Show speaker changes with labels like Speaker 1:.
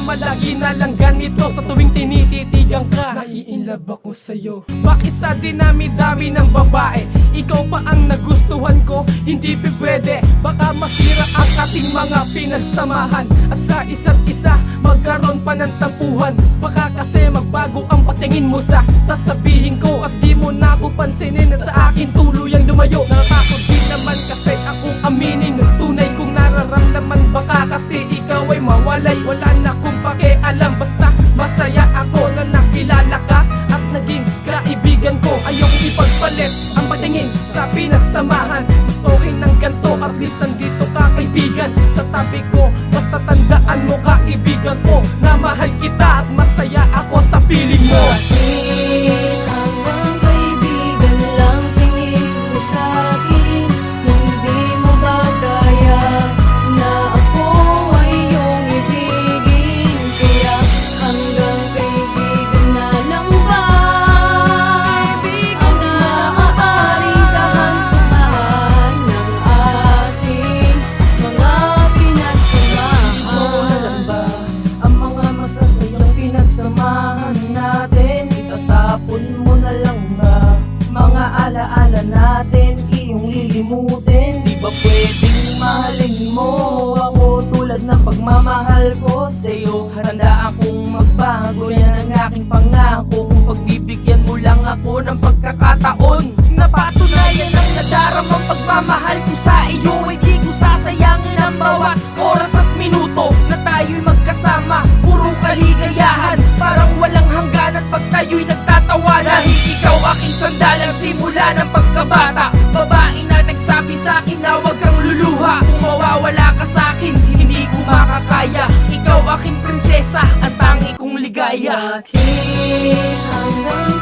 Speaker 1: tama, lagi na lang ganito. Sa tuwing tinititigan ka, nai-inlove ako sa'yo. Bakit sa dinami-dami ng babae, ikaw pa ang nagustuhan ko? Hindi pwede, baka masira ang ating mga pinagsamahan. At sa isa't isa, magkaroon pa ng tampuhan. Baka kasi magbago ang patingin mo sa sasabihin ko. At di mo na ako pansinin na sa akin tuluyang lumayo. Natatakot din naman kasi akong aminin tunay kong nararamdaman. Baka kasi ikaw ay mawalay, wala na akong pakialam. Basta masaya ako na nakilala ka at naging kaibigan ko. Ayokong ipagpalit ang patingin sa pinagsamahan. Mas okay ng ganto, at least nandito ka kaibigan sa tabi ko. Basta tandaan mo kaibigan ko na mahal kita at masaya ako sa piling mo.
Speaker 2: Bakit hanggang kaibigan lang tingin mo sa'kin? Hindi mo ba kaya na ako ay iyong ibigin? Kaya hanggang kaibigan na lang ba ang maaaring kahantungan ng ating mga pinagsamahan?
Speaker 1: Wala lang ba ang mga masasayang pinagsamahan natin? Itatapon mo na lang ba mga alaala natin, iyong lilimutin? Di ba pwedeng mahalin mo ako tulad ng pagmamahal ko sa'yo? Handa akong magbago, yan ang aking pangako. Kung pagbibigyan mo lang ako ng pagkakataon, napatunayan ang nadaramang pagmamahal ko sa iyo. Ay di ko sasayangin ang bawat oras at minuto na tayo'y magkasama. Puro kaligayahan, parang walang hangganan pag tayo'y nagtatawa. Dahil ikaw aking sandalang simula ng pagkabata. Babae na nagsabi sa'kin na huwag kang luluha. Kung mawawala ka sa'kin, hindi ko makakaya. Ikaw aking prinsesa, ang tangi kong ligaya.
Speaker 2: Bakit hanggang